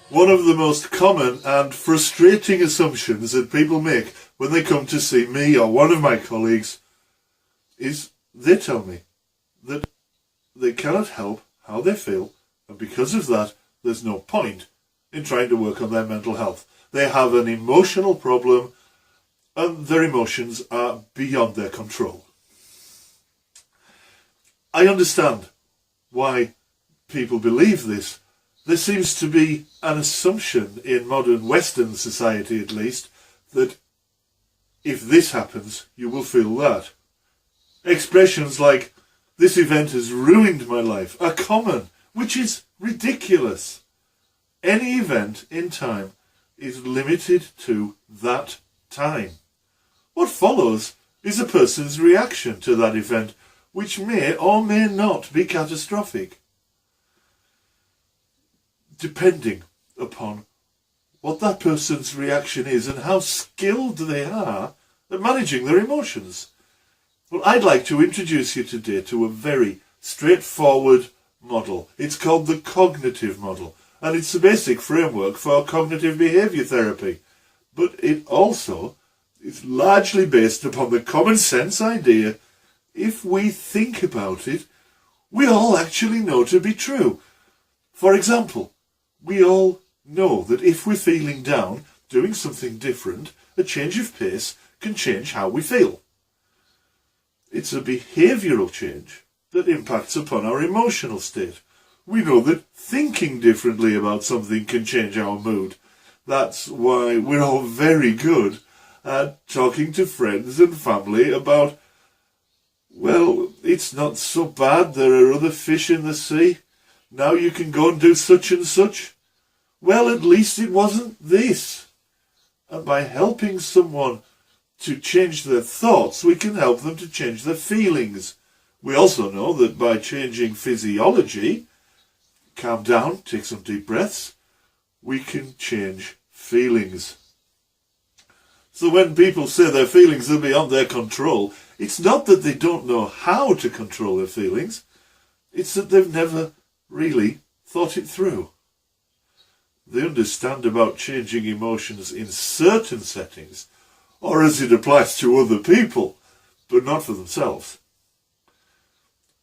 One of the most common and frustrating assumptions that people make when they come to see me or one of my colleagues is they tell me that they cannot help how they feel, and because of that, there's no point in trying to work on their mental health. They have an emotional problem, and their emotions are beyond their control. I understand why people believe this. There seems to be an assumption in modern Western society, at least, that if this happens, you will feel that. Expressions like, "this event has ruined my life," are common, which is ridiculous. Any event in time is limited to that time. What follows is a person's reaction to that event, which may or may not be catastrophic, depending upon what that person's reaction is and how skilled they are at managing their emotions. Well, I'd like to introduce you today to a very straightforward model. It's called the cognitive model, and it's the basic framework for cognitive behaviour therapy. But it also is largely based upon the common sense idea, if we think about it, we all actually know to be true. For example, we all know that if we're feeling down, doing something different, a change of pace, can change how we feel. It's a behavioural change that impacts upon our emotional state. We know that thinking differently about something can change our mood. That's why we're all very good at talking to friends and family about, well, it's not so bad, there are other fish in the sea. Now you can go and do such and such. Well, at least it wasn't this. And by helping someone to change their thoughts, we can help them to change their feelings. We also know that by changing physiology, calm down, take some deep breaths, we can change feelings. So when people say their feelings are beyond their control, it's not that they don't know how to control their feelings, it's that they've never really thought it through. They understand about changing emotions in certain settings, or as it applies to other people, but not for themselves.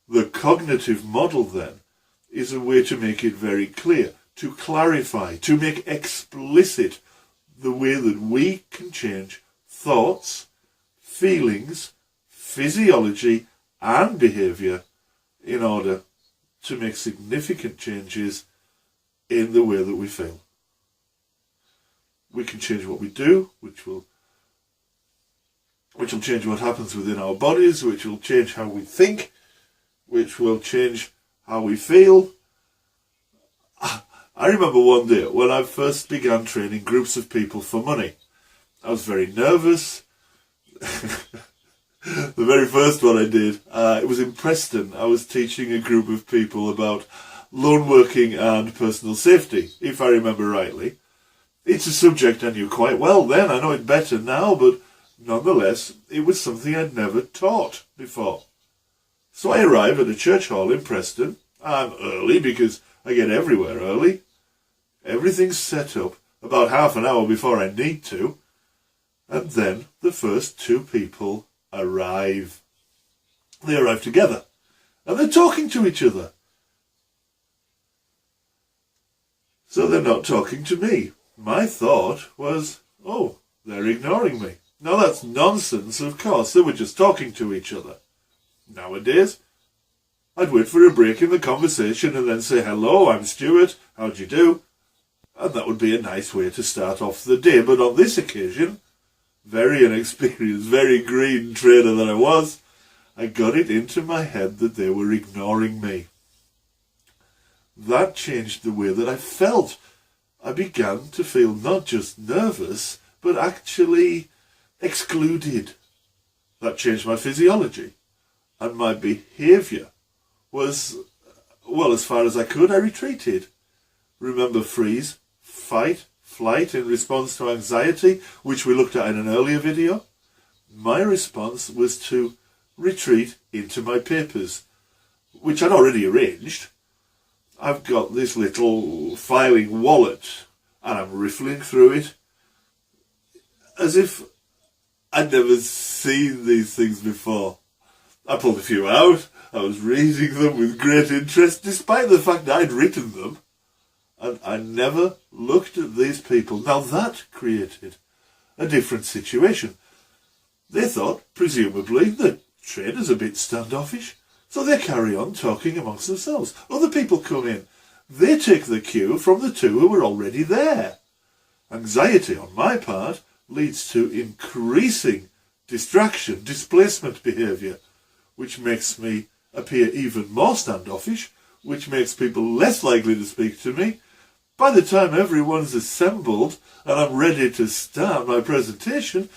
The cognitive model, then, is a way to make it very clear, to clarify, to make explicit the way that we can change thoughts, feelings, physiology, and behaviour in order to make significant changes in the way that we feel. We can change what we do, which will change what happens within our bodies, which will change how we think, which will change how we feel. I remember one day when I first began training groups of people for money. I was very nervous. The very first one I did, it was in Preston. I was teaching a group of people about loan working and personal safety, if I remember rightly. It's a subject I knew quite well then. I know it better now, but nonetheless, it was something I'd never taught before. So I arrive at a church hall in Preston. I'm early because I get everywhere early. Everything's set up about half an hour before I need to. And then the first two people arrive. They arrive together. And they're talking to each other. So they're not talking to me. My thought was, oh, they're ignoring me. Now that's nonsense, of course. They were just talking to each other. Nowadays, I'd wait for a break in the conversation and then say, hello, I'm Stuart, how do you do? And that would be a nice way to start off the day. But on this occasion, very inexperienced, very green trainer that I was, I got it into my head that they were ignoring me. That changed the way that I felt. I began to feel not just nervous, but actually excluded. That changed my physiology. And my behaviour was, well, as far as I could, I retreated. Remember freeze, fight, flight in response to anxiety, which we looked at in an earlier video? My response was to retreat into my papers, which I'd already arranged. I've got this little filing wallet and I'm riffling through it as if I'd never seen these things before. I pulled a few out, I was reading them with great interest, despite the fact I'd written them, and I never looked at these people. Now that created a different situation. They thought, presumably, the trainer's a bit standoffish, so they carry on talking amongst themselves. Other people come in. They take the cue from the two who were already there. Anxiety on my part leads to increasing distraction, displacement behaviour, which makes me appear even more standoffish, which makes people less likely to speak to me. By the time everyone's assembled and I'm ready to start my presentation,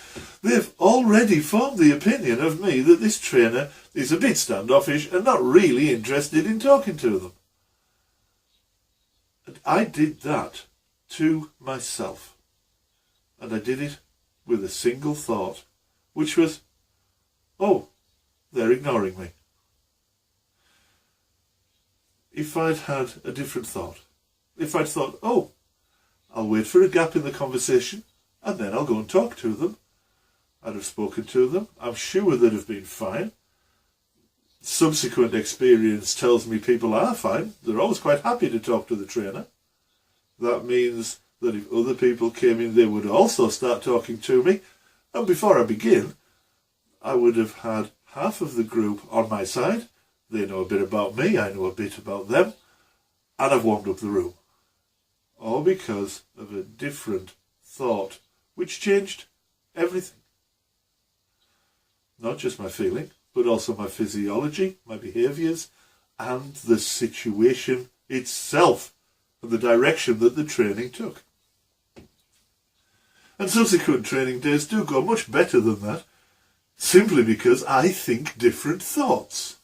they've already formed the opinion of me that this trainer is a bit standoffish and not really interested in talking to them. And I did that to myself. And I did it with a single thought, which was, oh, they're ignoring me. If I'd had a different thought, if I'd thought, oh, I'll wait for a gap in the conversation and then I'll go and talk to them, I'd have spoken to them. I'm sure they'd have been fine. Subsequent experience tells me people are fine. They're always quite happy to talk to the trainer. That means that if other people came in, they would also start talking to me. And before I begin, I would have had half of the group on my side. They know a bit about me, I know a bit about them, and I've warmed up the room. All because of a different thought, which changed everything. Not just my feeling, but also my physiology, my behaviours, and the situation itself, and the direction that the training took. And subsequent training days do go much better than that, simply because I think different thoughts.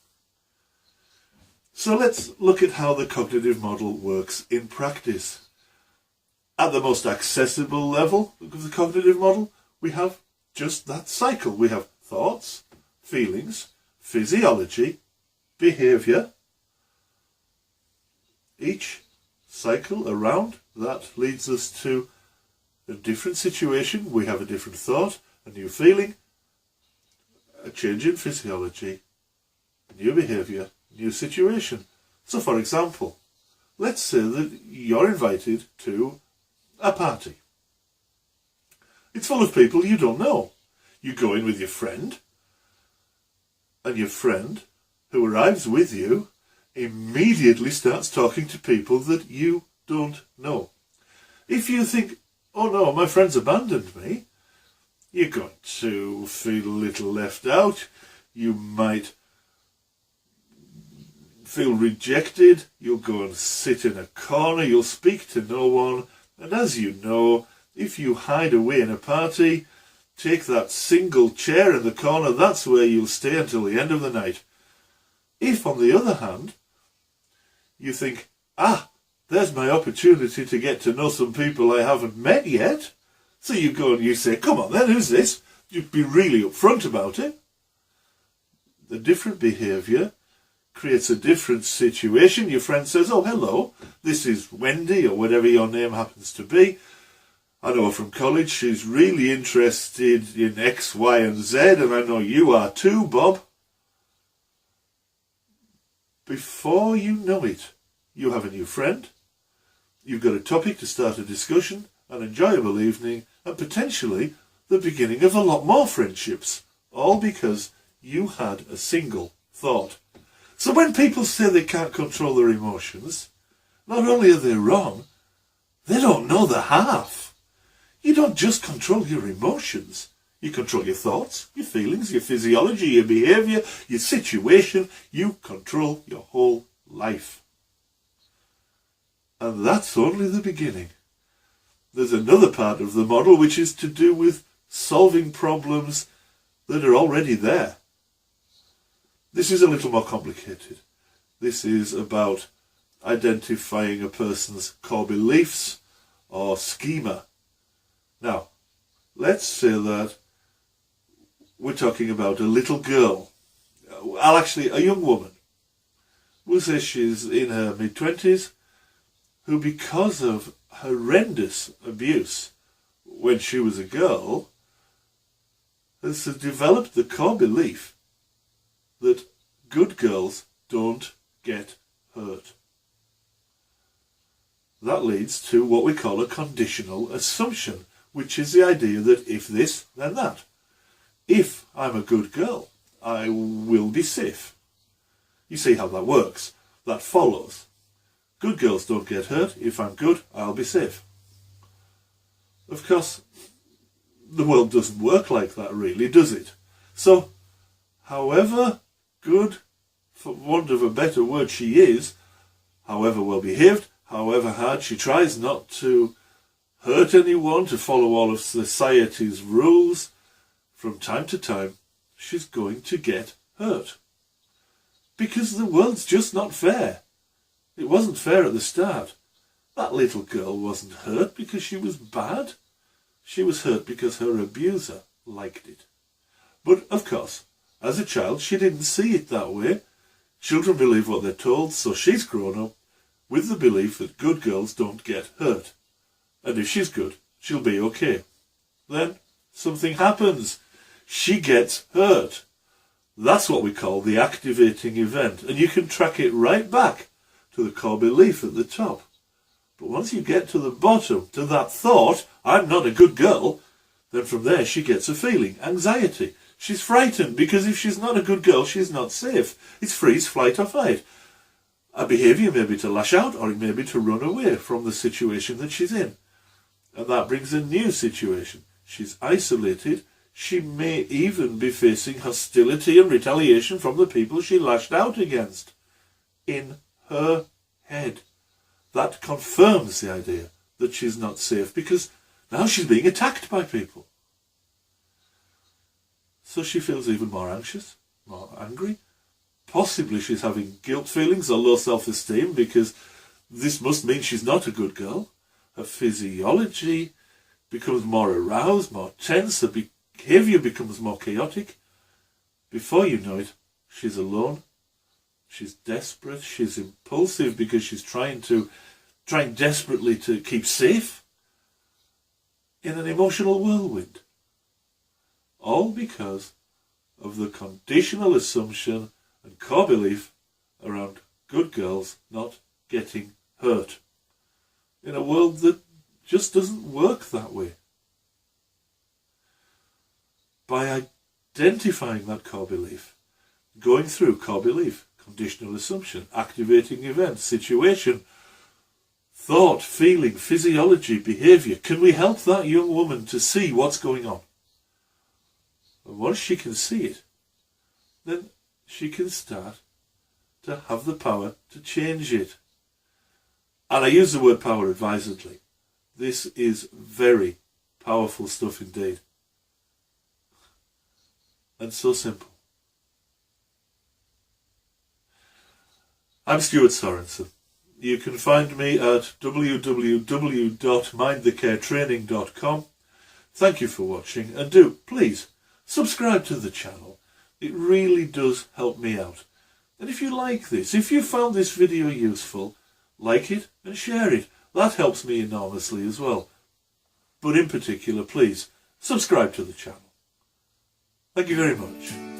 So let's look at how the cognitive model works in practice. At the most accessible level of the cognitive model, we have just that cycle. We have thoughts, feelings, physiology, behaviour. Each cycle around that leads us to a different situation. We have a different thought, a new feeling, a change in physiology, a new behaviour, new situation. So for example, let's say that you're invited to a party. It's full of people you don't know. You go in with your friend, and your friend, who arrives with you, immediately starts talking to people that you don't know. If you think, oh no, my friend's abandoned me, you're going to feel a little left out. You might feel rejected. You'll go and sit in a corner. You'll speak to no one. And as you know, if you hide away in a party, take that single chair in the corner, that's where you'll stay until the end of the night. If, on the other hand, you think, there's my opportunity to get to know some people I haven't met yet, so you go and you say, come on then, who's this? You'd be really upfront about it. The different behaviour creates a different situation. Your friend says, oh, hello, this is Wendy, or whatever your name happens to be. I know her from college. She's really interested in X, Y, and Z, and I know you are too, Bob. Before you know it, you have a new friend. You've got a topic to start a discussion, an enjoyable evening, and potentially the beginning of a lot more friendships, all because you had a single thought. So when people say they can't control their emotions, not only are they wrong, they don't know the half. You don't just control your emotions. You control your thoughts, your feelings, your physiology, your behaviour, your situation. You control your whole life. And that's only the beginning. There's another part of the model which is to do with solving problems that are already there. This is a little more complicated. This is about identifying a person's core beliefs or schema. Now, let's say that we're talking about a little girl, a young woman. We'll say she's in her mid-20s, who because of horrendous abuse when she was a girl has developed the core belief that good girls don't get hurt. That leads to what we call a conditional assumption, which is the idea that if this, then that. If I'm a good girl, I will be safe. You see how that works. That follows. Good girls don't get hurt. If I'm good, I'll be safe. Of course, the world doesn't work like that really, does it? So, however good, for want of a better word, she is, however well behaved, however hard she tries not to hurt anyone, to follow all of society's rules, from time to time, she's going to get hurt. Because the world's just not fair. It wasn't fair at the start. That little girl wasn't hurt because she was bad. She was hurt because her abuser liked it. But, of course, as a child, she didn't see it that way. Children believe what they're told, so she's grown up with the belief that good girls don't get hurt. And if she's good, she'll be okay. Then something happens. She gets hurt. That's what we call the activating event. And you can track it right back to the core belief at the top. But once you get to the bottom, to that thought, I'm not a good girl, then from there she gets a feeling, anxiety. She's frightened because if she's not a good girl, she's not safe. It's freeze, flight or fight. A behaviour may be to lash out or it may be to run away from the situation that she's in. And that brings a new situation. She's isolated. She may even be facing hostility and retaliation from the people she lashed out against. In her head. That confirms the idea that she's not safe because now she's being attacked by people. So she feels even more anxious, more angry. Possibly she's having guilt feelings or low self-esteem because this must mean she's not a good girl. Her physiology becomes more aroused, more tense. Her behaviour becomes more chaotic. Before you know it, she's alone. She's desperate. She's impulsive because she's trying desperately to keep safe in an emotional whirlwind. All because of the conditional assumption and core belief around good girls not getting hurt in a world that just doesn't work that way. By identifying that core belief, going through core belief, conditional assumption, activating event, situation, thought, feeling, physiology, behaviour, can we help that young woman to see what's going on? And once she can see it, then she can start to have the power to change it. And I use the word power advisedly. This is very powerful stuff indeed. And so simple. I'm Stuart Sorensen. You can find me at www.mindthecaretraining.com. Thank you for watching, and do, please, subscribe to the channel. It really does help me out. And if you like this, if you found this video useful, like it and share it. That helps me enormously as well. But in particular, please, subscribe to the channel. Thank you very much.